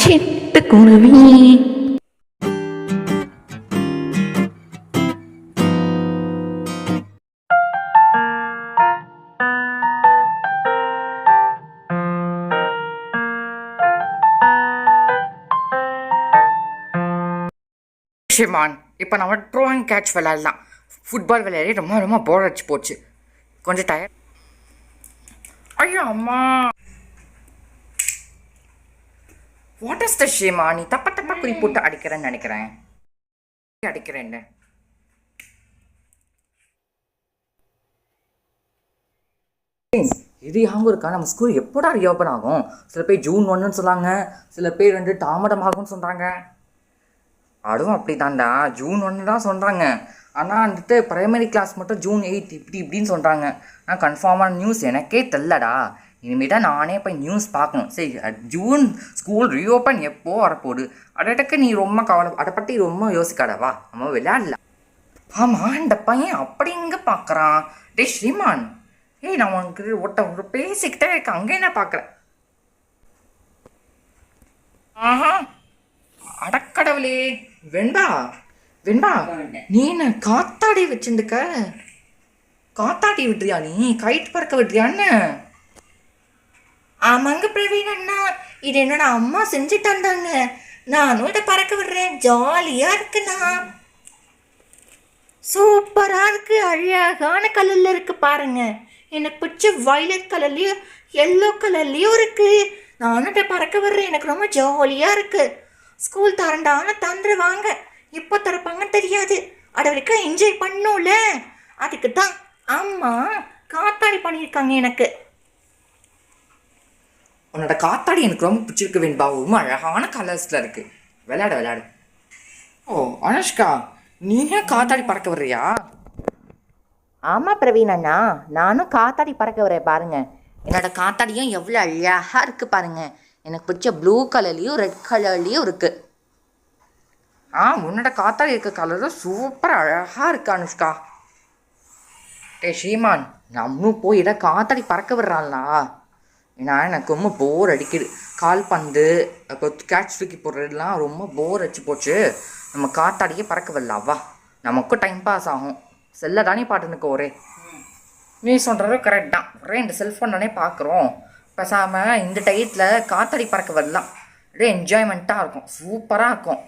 சிட்டுக்குருவி ஷிமான், இப்போ நம்ம ட்ரோயிங் கேட்ச் விளையாடலாம். ஃபுட்பால் விளையாடி ரொம்ப ரொம்ப போர் அடிச்சு போச்சு. கொஞ்சம் டயர்ட். ஐயோ அம்மா, வாட் இஸ் த ஷிமா? நீ தப்பா குறி போட்டு அடிக்கிறேன்னு நினைக்கிறேன். அடிக்கிறேன்னு இது யாவும் இருக்கா? நம்ம ஸ்கூல் எப்போடா ரீஓப்பன் ஆகும்? சில பேர் ஜூன் 1ன்னு சொன்னாங்க, சில பேர் தாமதமாகும்னு சொல்கிறாங்க. அதுவும் அப்படி தான்டா, ஜூன் 1 தான் சொல்கிறாங்க. ஆனால் ப்ரைமரி கிளாஸ் மட்டும் ஜூன் 8 இப்படின்னு சொல்கிறாங்க. ஆனால் கன்ஃபார்மான நியூஸ் எனக்கே தெரிலடா. இனிமேல் தான் நானே போய் நியூஸ் பார்க்கணும். சரி, ஜூன் ஸ்கூல் ரீஓப்பன் எப்போ வரப்போகுது? அடக்கு நீ ரொம்ப அதை பற்றி ரொம்ப யோசிக்காதவா, நம்ம விளையாடலாம். ஆமாம், இந்த பையன் அப்படி இங்கே பார்க்குறான். டே ஸ்ரீமான், நான் உனக்கு ஒரு பேசிக்கிட்டே இருக்க, அங்கே என்ன பார்க்குறேன்? ஆஹா, அடக்கடவுளே, வெண்பா நீ என்ன காத்தாடி வச்சுருக்க? காத்தாடி விட்டுறியா? நீ கைட் பறக்க விட்டுறியான்னு? ஆமாங்க பிரவீன் அண்ணா, இது என்னோட அம்மா செஞ்சுட்டு வந்தாங்க. நானும் இதை பறக்க விடுறேன். ஜாலியாக இருக்குண்ணா, சூப்பராக இருக்கு. அழகான கலரில் இருக்கு பாருங்க. எனக்கு பிடிச்ச வயலட் கலர்லேயும் எல்லோ கலர்லேயும் இருக்கு. நானும் இதை பறக்க விடுறேன். எனக்கு ரொம்ப ஜாலியாக இருக்கு. ஸ்கூல் தரண்டான தந்துடுவாங்க, எப்போ திறப்பாங்கன்னு தெரியாது. அது வரைக்கும் என்ஜாய் பண்ணும்ல, அதுக்கு தான் அம்மா காத்தாடி பண்ணியிருக்காங்க எனக்கு. உன்னோட காத்தாடி எனக்கு ரொம்ப பிடிச்சிருக்கு வெண்பா, ரொம்ப அழகான கலர்ஸில் இருக்குது. விளையாடு. ஓ அனுஷ்கா, நீ ஏன் காத்தாடி பறக்க வர்றியா? ஆமாம் பிரவீன் அண்ணா, நானும் காத்தாடி பறக்க வரேன் பாருங்க. என்னோட காத்தாடியும் எவ்வளோ அழகாக இருக்குது பாருங்க. எனக்கு பிடிச்ச ப்ளூ கலர்லேயும் ரெட் கலர்லேயும் இருக்குது. உன்னோட காத்தாடி இருக்க கலரும் சூப்பர் அழகாக இருக்கு அனுஷ்கா. டே ஸ்ரீமான், நம்மளும் போய் காத்தாடி பறக்க விடுறாங்களா? ஏன்னா எனக்கு ரொம்ப போர் அடிக்குது. கால்பந்து இப்போ கேட்ச் தூக்கி போடுறதுலாம் ரொம்ப போர் அடிச்சு போச்சு. நம்ம காத்தாடியே பறக்க விடலாவா, நமக்கும் டைம் பாஸ் ஆகும். செல்ல தானே பாட்டுனுக்கு ஒரே. நீ சொல்கிறது கரெக்ட் தான். ஒரே இந்த செல்ஃபோன் தானே பார்க்குறோம். பேசாமல் இந்த டயத்தில் காத்தாடி பறக்க வரலாம். அப்படியே என்ஜாய்மெண்ட்டாக இருக்கும், சூப்பராக இருக்கும்.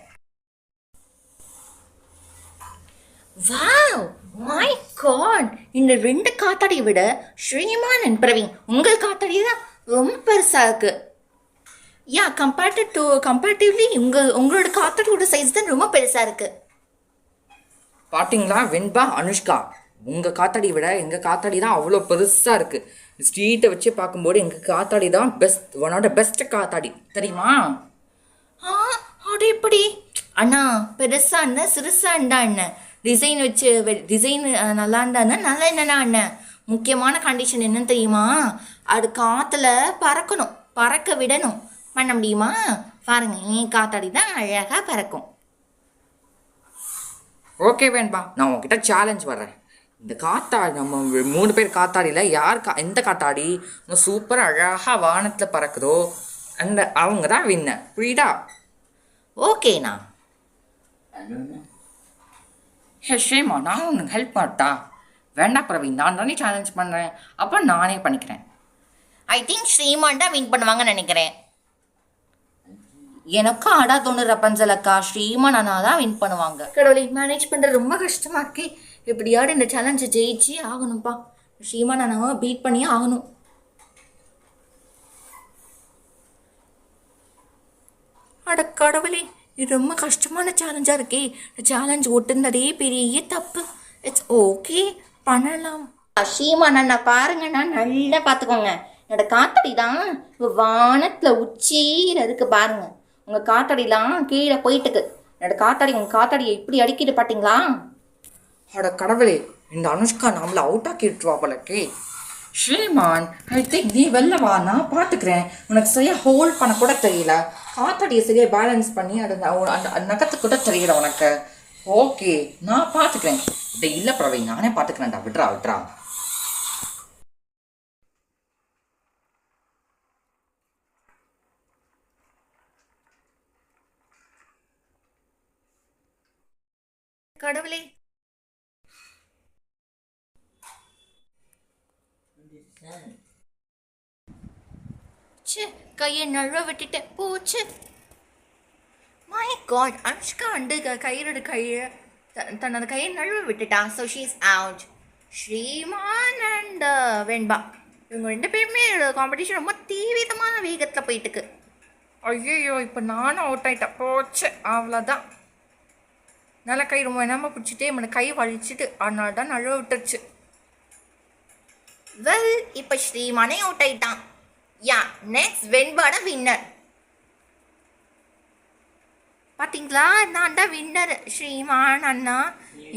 வாவ், மை காட், இந்த 2 காத்தாடியை விட ஸ்ரீமான் அண்ட் பிரவீன் உங்கள் காத்தாடி தான் ரொம்ப பெருசாக இருக்கு. கம்பேரிட்டிவ்லி உங்களோட காத்தாடியோட சைஸ் தான் ரொம்ப பெருசாக இருக்கு. பார்த்தீங்களா வெண்பா, அனுஷ்கா, உங்கள் காத்தாடி விட எங்கள் காத்தாடி தான் அவ்வளோ பெருசாக இருக்குது. ஸ்ட்ரீட்டை வச்சு பார்க்கும்போது எங்கள் காத்தாடி தான் ஒன்னோட பெஸ்ட் காத்தாடி, தெரியுமா? அது எப்படி அண்ணா? பெருசா இருந்தா சிறுசா இருந்தா என்ன? டிசைன் நல்லா இருந்தா நல்லா என்னன்னா அண்ணன். முக்கியமான கண்டிஷன் என்னன்னு தெரியுமா? அது காற்றுல பறக்க விடணும். பண்ண முடியுமா? பாருங்க, என் காத்தாடி தான் அழகாக பறக்கும். ஓகே வேண்பா, நான் உங்ககிட்ட சேலஞ்ச் வர்றேன். இந்த காத்தாடி, நம்ம 3 பேர் காத்தாடியில் யார் எந்த காத்தாடி சூப்பர் அழகாக வானத்தில் பறக்குதோ அவங்க தான் வின்ன. புரியுதா? ஓகேண்ணா. ஷேமா, நான் உனக்கு ஹெல்ப் பண்ணட்டா? வேண்டாம் பிரவீன், நான் தானே சேலஞ்ச் பண்ணுறேன், அப்போ நானே பண்ணிக்கிறேன். ஐ திங்க் ஸ்ரீமான் தான் வின் பண்ணுவாங்கன்னு நினைக்கிறேன். எனக்கும் அடா தோணுற பஞ்சலக்கா, ஸ்ரீமான் அண்ணா தான் வின் பண்ணுவாங்க. கடவுளை, மேனேஜ் பண்ணுறது ரொம்ப கஷ்டமாக இருக்கு. எப்படியாவது இந்த சேலஞ்சை ஜெயிச்சு ஆகணும்ப்பா. ஸ்ரீமான் அண்ணாவை பீட் பண்ணியே ஆகணும். அட கடவுளே, இது ரொம்ப கஷ்டமான சேலஞ்சாக இருக்கே. சேலஞ்ச் ஒட்டுந்ததே பெரிய தப்பு. இட்ஸ் ஓகே, பண்ணலாம். ஸ்ரீமான் அண்ணா பாருங்கண்ணா, நல்லா பார்த்துக்கோங்க. என்னோட காத்தாடி தான் வானத்தில் உச்சியில் இருக்கு பாருங்க. உங்கள் காத்தாடிலாம் கீழே போயிட்டுக்கு. என்னோட காத்தாடி உங்கள் காத்தாடியை இப்படி அடிக்கிட்டு பார்த்தீங்களா? அட கடவுளே, இந்த அனுஷ்கா நம்மளை அவுட் ஆக்கி விட்டுருவா போலக்கே. ஸ்ரீமான், ஐ திங்க் நீ வெளில வா, நான் பார்த்துக்கிறேன். உனக்கு சரியாக ஹோல்ட் பண்ண கூட தெரியல. காத்தாடியை சரியாக பேலன்ஸ் பண்ணி அந்த நகத்து கூட தெரியல உனக்கு. ஓகே, நான் பார்த்துக்கிறேன். டேய் இல்லை பிரவீன், நானே பார்த்துக்கிறேன்டா, விட்றா விட்றா. கடவுளே, ச்சே, கையை நழுவ விட்டுட்டேன், போச்சு. மை காட், அனுஷ்கா வந்து கயிறோட கையை தன்னோட கையை நழுவ விட்டுட்டா. So she is out. Sriman and Venba இவங்க 2 பேருமே காம்படிஷன் ரொம்ப தீவிரமான வேகத்தில் போயிட்டு இருக்கு. ஐயோ, இப்போ நானும் அவுட் ஆயிட்டேன், போச்சு, அவ்வளோதான். நல்லா கை ரொம்ப என்னமா பிடிச்சிட்டே இவனை கை வலிச்சிட்டு, அதனால தான் நழுவ விட்டுருச்சு. வெல், இப்போ ஸ்ரீமானே அவுட் ஆயிட்டான். யா, நெக்ஸ்ட் வெண்பாட வின்னர். பார்த்தீங்களா, நான் தான் வின்னர். ஸ்ரீமான் அண்ணா,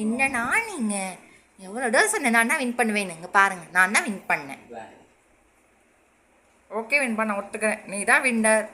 என்னண்ணா நீங்கள் எவ்வளோ தடவை சொன்னேன் நான் தான் வின் பண்ணுவேன்னு. இங்கே பாருங்கள், நான் தான் வின் பண்ணேன். ஓகே வெண்பா, நான் ஒத்துக்கிறேன், நீ தான் வின்னர்.